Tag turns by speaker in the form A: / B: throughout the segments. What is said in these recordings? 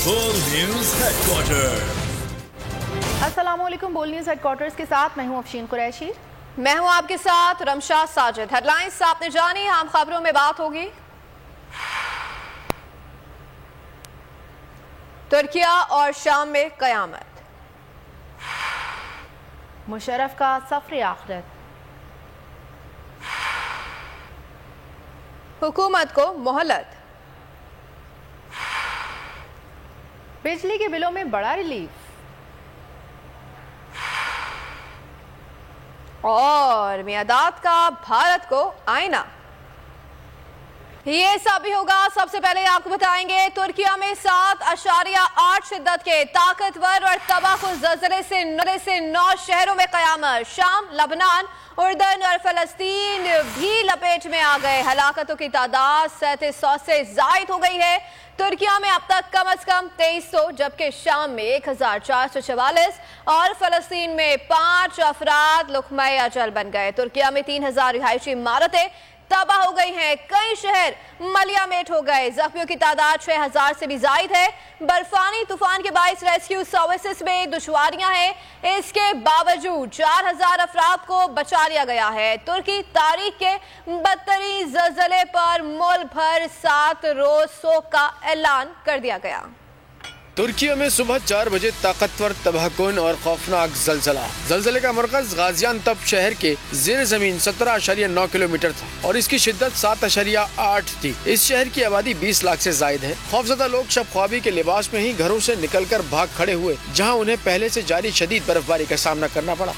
A: बोल news headquarter.
B: अस्सलामुअलैकुम। बोल न्यूज हेडक्वार्टर्स के साथ मैं हूं अफशीन कुरैशी।
C: मैं हूं आपके साथ रमशा साजिद। हेडलाइंस आपने जानी, हम खबरों में बात होगी। तुर्किया और शाम में कयामत,
B: मुशर्रफ का सफर आखिरत,
C: हुकूमत को मोहलत,
B: बिजली के बिलों में बड़ा रिलीफ
C: और मियादात का भारत को आईना। ये सब भी होगा। सबसे पहले आपको बताएंगे तुर्किया में 7.8 शिद्दत के ताकतवर और तबाहकुन ज़लज़ले से 9 शहरों में कयामत। शाम, लबनान, उर्दन और फलस्तीन भी लपेट में आ गए। हलाकतों की तादाद 3700 से जायद हो गई है। तुर्किया में अब तक कम से कम 2300, जबकि शाम में 1444 और फलस्तीन में 5 अफराद लुक़्मा-ए अजल बन गए। तुर्किया में 3000 रिहायशी इमारतें तबाह हो गई हैं। कई शहर मलियामेट हो गए। जख्मियों की तादाद 6000 से भी जायद है। बर्फानी तूफान के बायस रेस्क्यू सर्विसेज में दुश्वारियां हैं। इसके बावजूद 4000 अफराद को बचा लिया गया है। तुर्की तारीख के बदतरीन ज़लज़ले पर मुल्क भर 7 रोज शोक का ऐलान कर दिया गया।
D: तुर्की में सुबह 4 बजे ताकतवर तबाहकुन और खौफनाक जलजला। जलजले का मरकज गाजियानतब शहर के ज़ेर ज़मीन 17.9 किलोमीटर था और इसकी शिद्दत 7.8 थी। इस शहर की आबादी 20 लाख से जायद है। खौफजदा लोग शब ख्वाबी के लिबास में ही घरों से निकलकर भाग खड़े हुए, जहां उन्हें पहले से जारी शदीद बर्फबारी का सामना करना पड़ा।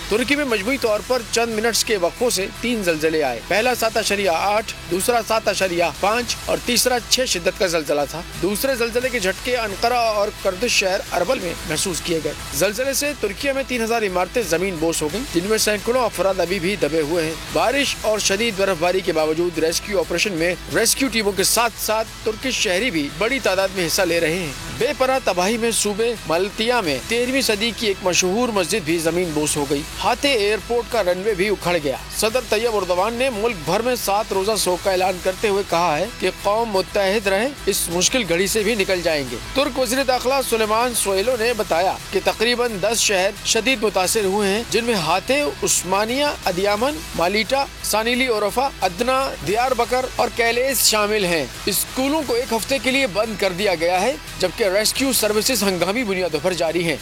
D: तुर्की में मजमूई तौर पर चंद मिनट्स के वक्फों से 3 जलजले आए। पहला 7.8, दूसरा 7.5 और तीसरा 6 शिद्दत का जलजला था। दूसरे जलजले के झटके अनकरा और कर्दिश शहर अरबल में महसूस किए गए। जलजले से तुर्किया में 3000 इमारतें जमीन बोस हो गयी, जिनमें सैकड़ों अफराद अभी भी दबे हुए हैं। बारिश और शदीद बर्फबारी के बावजूद रेस्क्यू ऑपरेशन में रेस्क्यू टीमों के साथ साथ तुर्किश शहरी भी बड़ी तादाद में हिस्सा ले रहे हैं। बेपनाह तबाही में सूबे मल्तिया में 13वीं सदी की एक मशहूर मस्जिद भी जमीन बोस हो गई। हाथे एयरपोर्ट का रनवे भी उखड़ गया। सदर तैयब उर्दवान ने मुल्क भर में 7 रोजा शोक का ऐलान करते हुए कहा है कि कौम मुत्तहिद रहे, इस मुश्किल घड़ी से भी निकल जाएंगे। तुर्क वज़ीर दाखिला सुलेमान सोहेलो ने बताया कि तकरीबन 10 शहर शदीद मुतासिर हुए हैं, जिनमें हाथे, उस्मानिया, अदियामन, मालीटा, सानीली ओरफा, अदना, दियारबकर और कैलेस शामिल हैं। स्कूलों को 1 हफ्ते के लिए बंद कर दिया गया है, जबकि रेस्क्यू सर्विसेज हंगामी बुनियादों पर जारी हैं।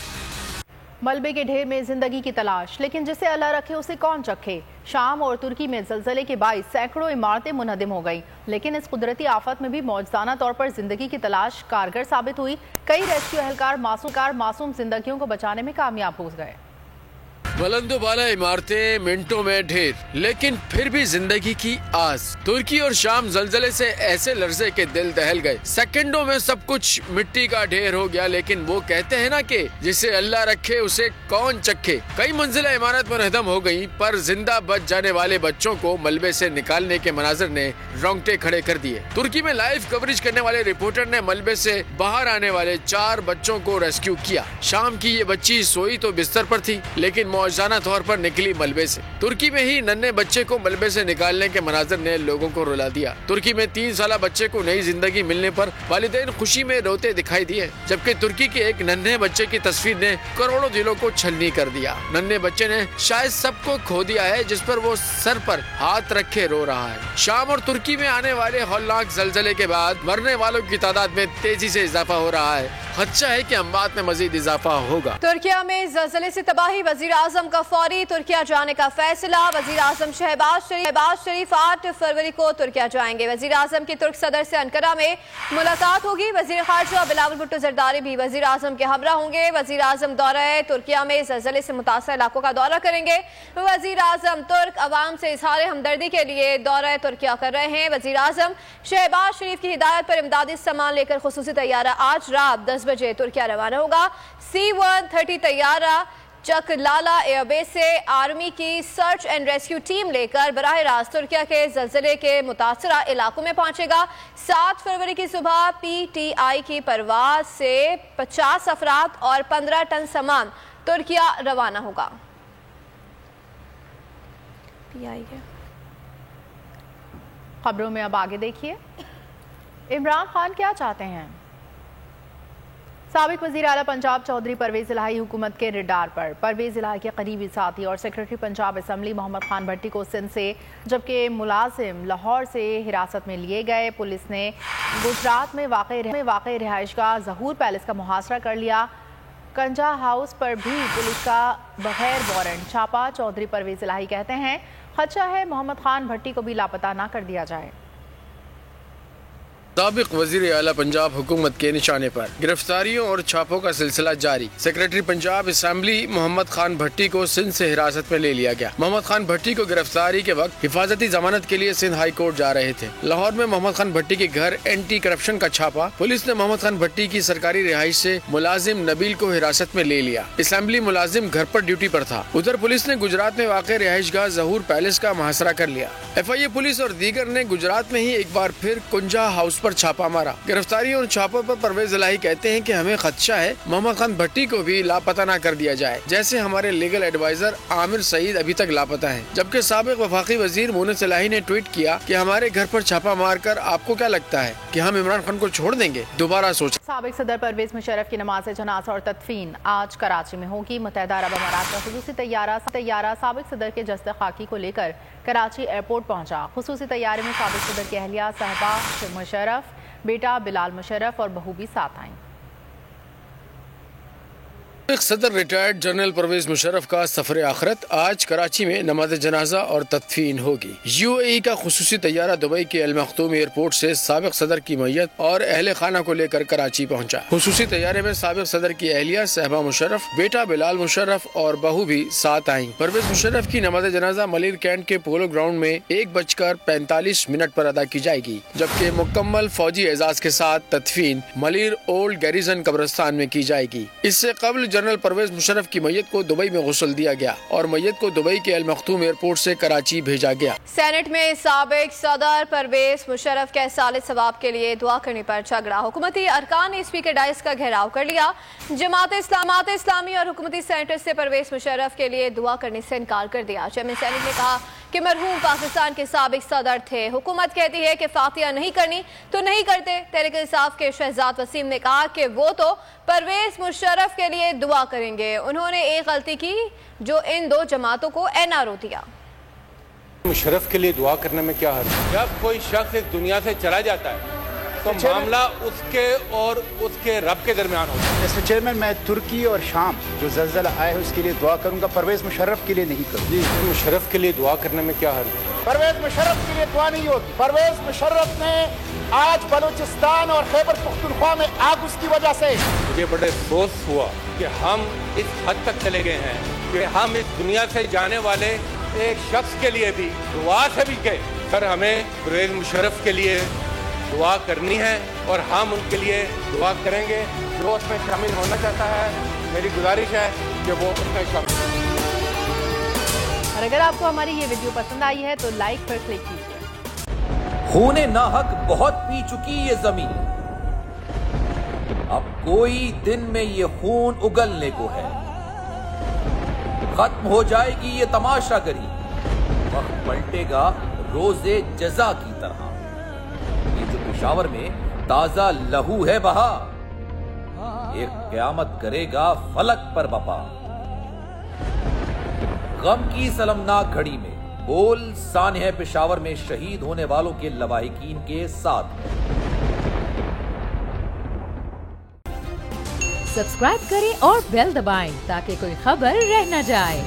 B: मलबे के ढेर में जिंदगी की तलाश, लेकिन जिसे अल्लाह रखे उसे कौन चखे। शाम और तुर्की में जलजले के बाइस सैकड़ों इमारतें मुनहदिम हो गई, लेकिन इस कुदरती आफत में भी मौजूदाना तौर पर जिंदगी की तलाश कारगर साबित हुई। कई रेस्क्यू एहलकार मासूम जिंदगियों को बचाने में कामयाब हो गए।
D: बुलंदो बाला इमारतें, मिनटों में ढेर, लेकिन फिर भी जिंदगी की आस। तुर्की और शाम जलजले से ऐसे लर्जे के दिल दहल गए। सेकंडों में सब कुछ मिट्टी का ढेर हो गया, लेकिन वो कहते हैं ना कि जिसे अल्लाह रखे उसे कौन चखे। कई मंजिला इमारत मुनहदम हो गई, पर जिंदा बच जाने वाले बच्चों को मलबे से निकालने के मनाजिर ने रोंगटे खड़े कर दिए। तुर्की में लाइव कवरेज करने वाले रिपोर्टर ने मलबे से बाहर आने वाले 4 बच्चों को रेस्क्यू किया। शाम की ये बच्ची सोई तो बिस्तर पर थी, लेकिन मौजूदाना तौर पर निकली मलबे से। तुर्की में ही नन्हे बच्चे को मलबे से निकालने के मनाजिर ने लोगों को रुला दिया। तुर्की में 3 साला बच्चे को नई जिंदगी मिलने पर वालिदैन खुशी में रोते दिखाई दिए, जबकि तुर्की के एक नन्हे बच्चे की तस्वीर ने करोड़ों दिलों को छलनी कर दिया। नन्हे बच्चे ने शायद सबको खो दिया है, जिस पर वो सर पर हाथ रखे रो रहा है। शाम और तुर्की में आने वाले हौलनाक जलजले के बाद मरने वालों की तादाद में तेजी से इजाफा हो रहा है। खदशा है कि अमवात में मजीद इजाफा होगा।
C: तुर्किया में जलजले से तबाही, वजीर आजम का फौरी तुर्किया जाने का फैसला। वजीर आजम शहबाज शरीफ 8 फरवरी को तुर्किया जाएंगे। वजीर आजम की तुर्क सदर से अंकारा में मुलाकात होगी। वजीर खारजा बिलावल भुट्टो जरदारी भी वजीर आजम के हमरा होंगे। वजीर आजम दौरा तुर्किया में जलजले से मुतासर इलाकों का दौरा करेंगे। वजीर आजम तुर्क अवाम से इजहार हमदर्दी के लिए दौरा तुर्किया कर रहे हैं। वजीर आजम शहबाज शरीफ की हिदायत पर इमदादी सामान लेकर खुसूसी तैयारा आज रात 10 बजे तुर्किया रवाना होगा। C-130 तैयारा चकलाला एयरबेस से आर्मी की सर्च एंड रेस्क्यू टीम लेकर बराह रास्त तुर्किया के जलजले के मुतासरा इलाकों में पहुंचेगा। 7 फरवरी की सुबह PTI की परवाज से 50 अफराद और 15 टन सामान तुर्किया रवाना होगा।
B: खबरों में अब आगे देखिए, इमरान खान क्या चाहते हैं। سابق وزیر اعلیٰ پنجاب چودھری پرویز الہی حکومت کے ریڈار پر۔ پرویز الہی کے قریبی ساتھی اور سیکرٹری پنجاب اسمبلی محمد خان بھٹی کو سندھ سے جبکہ ملازم لاہور سے حراست میں لیے گئے۔ پولیس نے گجرات میں واقع رہائش گاہ ظہور پیلس کا محاصرہ کر لیا۔ کنجا ہاؤس پر بھی پولیس کا بغیر وارنٹ چھاپا۔ چودھری پرویز الہی کہتے ہیں خدشہ ہے محمد خان بھٹی کو بھی لاپتہ نہ کر دیا جائے۔
D: سابق وزیر اعلیٰ پنجاب حکومت کے نشانے پر گرفتاریوں اور چھاپوں کا سلسلہ جاری۔ سیکرٹری پنجاب اسمبلی محمد خان بھٹی کو سندھ سے حراست میں لے لیا گیا۔ محمد خان بھٹی کو گرفتاری کے وقت حفاظتی ضمانت کے لیے سندھ ہائی کورٹ جا رہے تھے۔ لاہور میں محمد خان بھٹی کے گھر اینٹی کرپشن کا چھاپا۔ پولیس نے محمد خان بھٹی کی سرکاری رہائش سے ملازم نبیل کو حراست میں لے لیا۔ اسمبلی ملازم گھر پر ڈیوٹی پر تھا۔ ادھر پولیس نے گجرات میں واقع رہائش گاہ ظہور پیلس کا محاصرہ کر لیا۔ FIA پولیس اور دیگر نے گجرات میں ہی ایک بار پھر کنجا ہاؤس پر چھاپا مارا۔ گرفتاریوں اور چھاپوں پر پرویز الہی کہتے ہیں کہ ہمیں خدشہ ہے محمد خان بھٹی کو بھی لاپتہ نہ کر دیا جائے، جیسے ہمارے لیگل ایڈوائزر عامر سعید ابھی تک لاپتہ ہیں، جبکہ سابق وفاقی وزیر مونس الہی نے ٹویٹ کیا کہ ہمارے گھر پر چھاپا مار کر آپ کو کیا لگتا ہے کہ ہم عمران خان کو چھوڑ دیں گے؟ دوبارہ سوچیں۔
B: سابق صدر پرویز مشرف کی نماز جنازہ اور تدفین آج کراچی میں ہوگی۔ متحدہ عرب امارات کا خصوصی طیارہ سابق صدر کے جسد خاکی کو لے کر کراچی ایئرپورٹ پہنچا۔ خصوصی طیارے میں سابق صدر کی اہلیہ صاحبہ مشرف، بیٹا بلال مشرف اور بہو بھی ساتھ آئیں۔
D: سابق صدر ریٹائرڈ جنرل پرویز مشرف کا سفر آخرت آج کراچی میں نماز جنازہ اور تدفین ہوگی۔ UAE کا خصوصی طیارہ دبئی کے المختوم ایئرپورٹ سے سابق صدر کی میت اور اہل خانہ کو لے کر کراچی پہنچا۔ خصوصی طیارے میں سابق صدر کی اہلیہ صاحبہ مشرف، بیٹا بلال مشرف اور بہو بھی ساتھ آئیں۔ پرویز مشرف کی نماز جنازہ ملیر کینٹ کے پولو گراؤنڈ میں 1:45 پر ادا کی جائے گی، جبکہ مکمل فوجی اعزاز کے ساتھ تدفین ملیر اولڈ گیریزن قبرستان میں کی جائے گی۔ اس سے قبل جنرل پرویز مشرف کی میت کو دبئی میں غسل دیا گیا اور میت کو دبئی کے المختوم ایئرپورٹ سے کراچی بھیجا گیا۔
C: سینٹ میں سابق صدر پرویز مشرف کے سال ثواب کے لیے دعا کرنے پر جھگڑا۔ حکومتی ارکان نے اسپیکر ڈائس کا گھیراؤ کر لیا۔ جماعت اسلامی اور حکومتی سینیٹر سے پرویز مشرف کے لیے دعا کرنے سے انکار کر دیا۔ چیئرمین سینٹ نے کہا کہ مرحوم پاکستان کے سابق صدر تھے، حکومت کہتی ہے کہ فاتحہ نہیں کرنی تو نہیں کرتے۔ تحریک انصاف کے شہزاد وسیم نے کہا کہ وہ تو پرویز مشرف کے لیے دعا کریں گے، انہوں نے ایک غلطی کی جو ان دو جماعتوں کو NRO دیا۔
E: مشرف کے لیے دعا کرنے میں کیا حرج ہے؟ جب کوئی شخص اس دنیا سے چلا جاتا ہے تو معاملہ اس کے اور اس کے رب کے درمیان ہوتا ہے۔
F: مسٹر چیئرمین، میں ترکی اور شام جو زلزلہ آئے ہے اس کے لیے دعا کروں گا، پرویز مشرف کے لیے نہیں کروں گا۔
E: مشرف کے لیے دعا کرنے میں کیا حرج ہے؟
F: پرویز مشرف کے لیے دعا نہیں ہوگی۔ پرویز مشرف نے آج بلوچستان اور خیبر پختونخوا میں آگ اس کی وجہ سے
E: مجھے بڑے افسوس ہوا کہ ہم اس حد تک چلے گئے ہیں کہ ہم اس دنیا سے جانے والے ایک شخص کے لیے بھی دعا سے بھی گئے۔ سر، ہمیں پرویز مشرف کے لیے دعا کرنی ہے اور ہم ان کے لیے دعا کریں گے۔ جو اس میں شامل ہونا چاہتا ہے، میری گزارش ہے کہ وہ اس میں شامل ہو۔
B: اور اگر آپ کو ہماری یہ ویڈیو پسند آئی ہے تو لائک پر کلک کیجیے۔
G: خون ناحق بہت پی چکی یہ زمین، اب کوئی دن میں یہ خون اگلنے کو ہے۔ ختم ہو جائے گی یہ تماشا گری، وقت پلٹے گا روزے جزا کی طرح۔ یہ جو پشاور میں تازہ لہو ہے بہا، ایک قیامت کرے گا فلک پر بپا۔ غم کی سلمناک گھڑی میں بول سانحہ پشاور میں شہید ہونے والوں کے لواحقین کے ساتھ۔
H: سبسکرائب کریں اور بیل دبائیں تاکہ کوئی خبر رہ نہ جائے۔